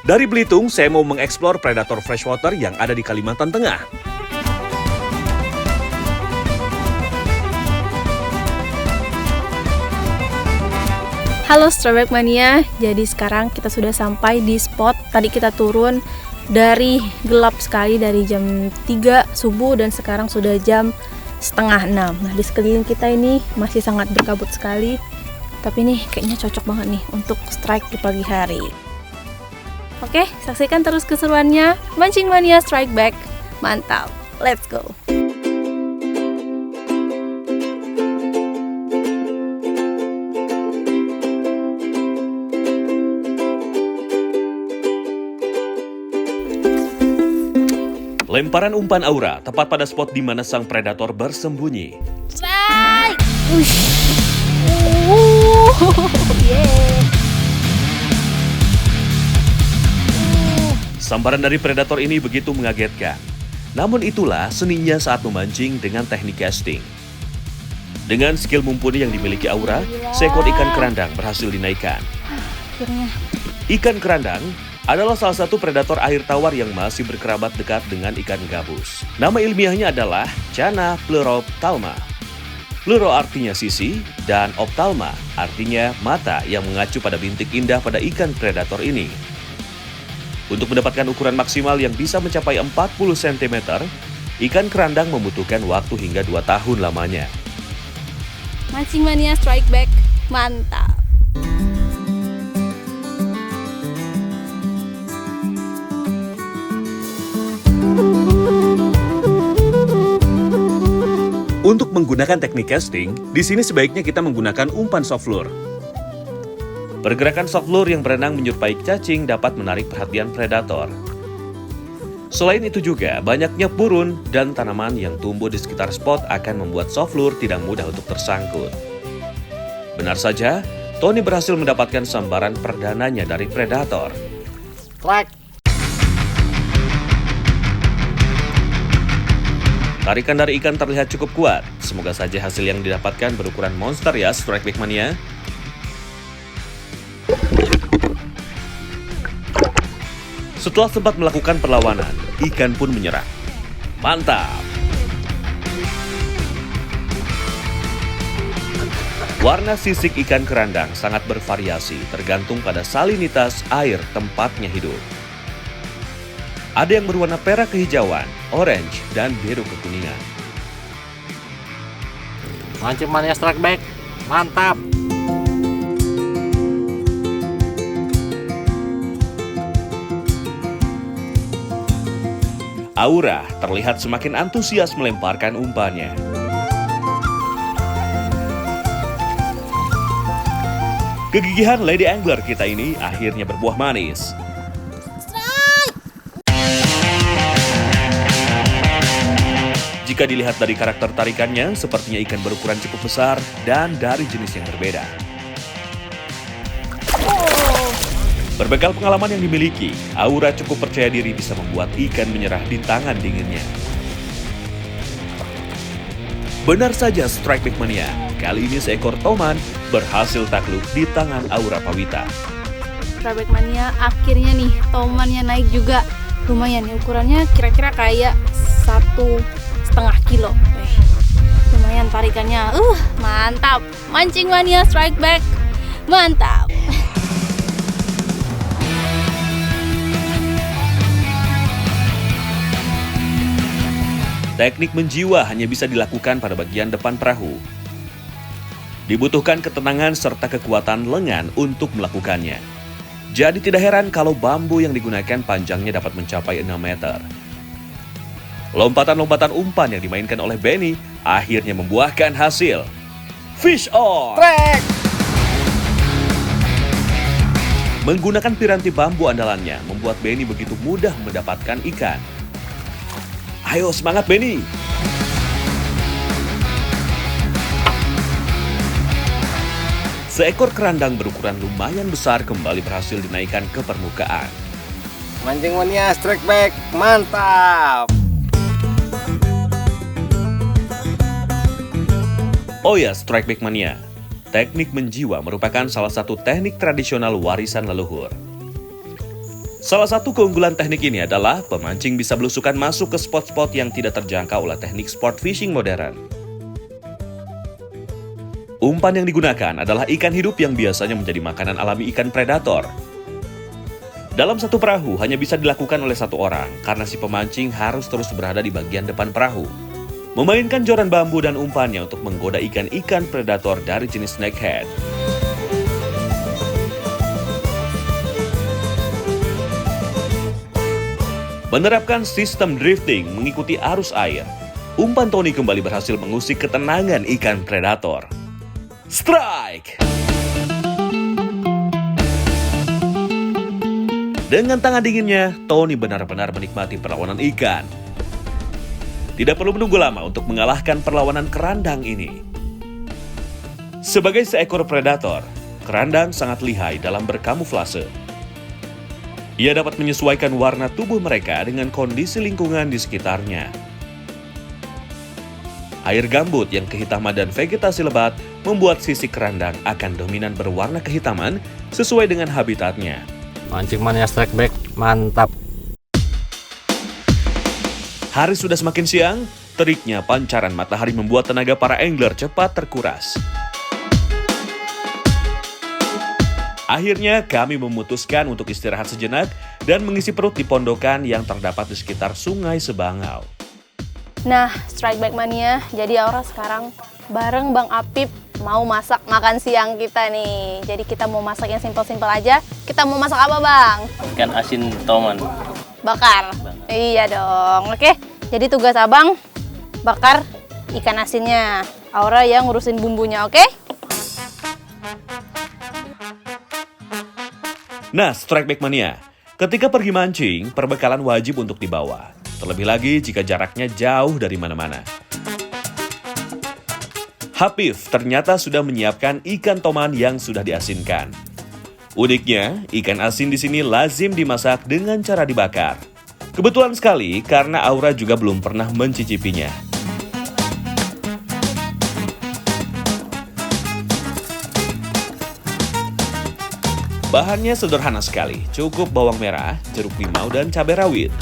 Dari Belitung, saya mau mengeksplor predator freshwater yang ada di Kalimantan Tengah. Halo Strawberry Mania, jadi sekarang kita sudah sampai di spot. Tadi kita turun dari gelap sekali dari jam 3 subuh dan sekarang sudah jam setengah 6. Nah, di sekeliling kita ini masih sangat berkabut sekali. Tapi nih kayaknya cocok banget nih untuk strike di pagi hari. Oke, saksikan terus keseruannya. Mancing Mania Strike Back. Mantap. Let's go. Lemparan umpan Aura tepat pada spot di mana sang predator bersembunyi. Strike! Yeah. Sambaran dari predator ini begitu mengagetkan. Namun itulah seninya saat memancing dengan teknik casting. Dengan skill mumpuni yang dimiliki Aura, seekor ikan kerandang berhasil dinaikkan. Akhirnya. Ikan kerandang adalah salah satu predator air tawar yang masih berkerabat dekat dengan ikan gabus. Nama ilmiahnya adalah Channa pleurophthalma. Pleuro artinya sisi, dan ophthalma artinya mata yang mengacu pada bintik indah pada ikan predator ini. Untuk mendapatkan ukuran maksimal yang bisa mencapai 40 cm, ikan kerandang membutuhkan waktu hingga 2 tahun lamanya. Mancing Mania Strike Back. Mantap. Untuk menggunakan teknik casting, di sini sebaiknya kita menggunakan umpan soft lure. Pergerakan soft lure yang berenang menyerupai cacing dapat menarik perhatian predator. Selain itu juga, banyaknya purun dan tanaman yang tumbuh di sekitar spot akan membuat soft lure tidak mudah untuk tersangkut. Benar saja, Tony berhasil mendapatkan sambaran perdananya dari predator. Strike. Tarikan dari ikan terlihat cukup kuat. Semoga saja hasil yang didapatkan berukuran monster ya, Strike Back Mania. Setelah sempat melakukan perlawanan, ikan pun menyerah. Mantap! Warna sisik ikan kerandang sangat bervariasi tergantung pada salinitas air tempatnya hidup. Ada yang berwarna perak kehijauan, orange, dan biru kekuningan. Mancing Mania Strike Back. Mantap. Aura terlihat semakin antusias melemparkan umpannya. Kegigihan Lady Angler kita ini akhirnya berbuah manis. Jika dilihat dari karakter tarikannya, sepertinya ikan berukuran cukup besar dan dari jenis yang berbeda. Berbekal pengalaman yang dimiliki, Aura cukup percaya diri bisa membuat ikan menyerah di tangan dinginnya. Benar saja Strike Back Mania, kali ini seekor toman berhasil takluk di tangan Aura Pawita. Strike Back Mania, akhirnya nih tomannya naik juga. Lumayan nih ukurannya, kira-kira kayak 1,5 kilo. Lumayan tarikannya, mantap. Mancing Mania Strike Back, mantap. Teknik menjiwa hanya bisa dilakukan pada bagian depan perahu. Dibutuhkan ketenangan serta kekuatan lengan untuk melakukannya. Jadi tidak heran kalau bambu yang digunakan panjangnya dapat mencapai 6 meter. Lompatan-lompatan umpan yang dimainkan oleh Benny akhirnya membuahkan hasil. Fish on! Strike. Menggunakan piranti bambu andalannya membuat Benny begitu mudah mendapatkan ikan. Ayo semangat Benny! Seekor kerandang berukuran lumayan besar kembali berhasil dinaikkan ke permukaan. Mancing Mania Strike Back. Mantap. Oh ya, Strike Back Mania. Teknik menjiwa merupakan salah satu teknik tradisional warisan leluhur. Salah satu keunggulan teknik ini adalah pemancing bisa belusukan masuk ke spot-spot yang tidak terjangkau oleh teknik sport fishing modern. Umpan yang digunakan adalah ikan hidup yang biasanya menjadi makanan alami ikan predator. Dalam satu perahu hanya bisa dilakukan oleh satu orang karena si pemancing harus terus berada di bagian depan perahu, memainkan joran bambu dan umpannya untuk menggoda ikan-ikan predator dari jenis snakehead. Menerapkan sistem drifting mengikuti arus air, umpan Tony kembali berhasil mengusik ketenangan ikan predator. Strike! Dengan tangan dinginnya, Tony benar-benar menikmati perlawanan ikan. Tidak perlu menunggu lama untuk mengalahkan perlawanan kerandang ini. Sebagai seekor predator, kerandang sangat lihai dalam berkamuflase. Ia dapat menyesuaikan warna tubuh mereka dengan kondisi lingkungan di sekitarnya. Air gambut yang kehitaman dan vegetasi lebat membuat sisik kerandang akan dominan berwarna kehitaman sesuai dengan habitatnya. Mancing mania strike back, mantap. Hari sudah semakin siang, teriknya pancaran matahari membuat tenaga para angler cepat terkuras. Akhirnya kami memutuskan untuk istirahat sejenak dan mengisi perut di pondokan yang terdapat di sekitar Sungai Sebangau. Nah, Strike Back Mania, jadi Aura sekarang bareng Bang Apip mau masak makan siang kita nih. Jadi kita mau masak yang simpel-simpel aja. Kita mau masak apa, Bang? Ikan asin toman. Bakar. Iya dong. Oke, jadi tugas Abang bakar ikan asinnya. Aura yang ngurusin bumbunya, oke? Nah, Strike Back Mania, ketika pergi mancing, perbekalan wajib untuk dibawa. Terlebih lagi jika jaraknya jauh dari mana-mana. Hafif ternyata sudah menyiapkan ikan toman yang sudah diasinkan. Uniknya, ikan asin di sini lazim dimasak dengan cara dibakar. Kebetulan sekali karena Aura juga belum pernah mencicipinya. Bahannya sederhana sekali, cukup bawang merah, jeruk limau, dan cabai rawit.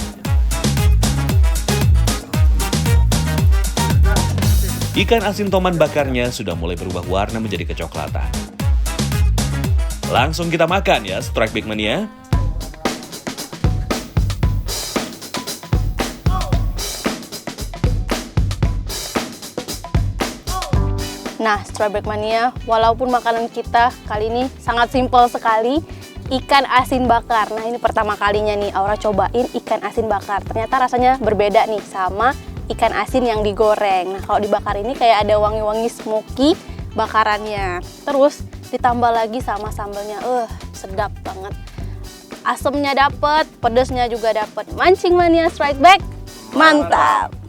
Ikan asin toman bakarnya sudah mulai berubah warna menjadi kecoklatan. Langsung kita makan ya, Strike Back Mania. Nah, Strike Back Mania, walaupun makanan kita kali ini sangat simpel sekali, ikan asin bakar. Nah, ini pertama kalinya nih Aura cobain ikan asin bakar. Ternyata rasanya berbeda nih sama ikan asin yang digoreng. Nah, kalau dibakar ini kayak ada wangi-wangi smoky bakarannya. Terus ditambah lagi sama sambalnya. Sedap banget. Asemnya dapet, pedesnya juga dapet. Mancing Mania Strike Back, mantap!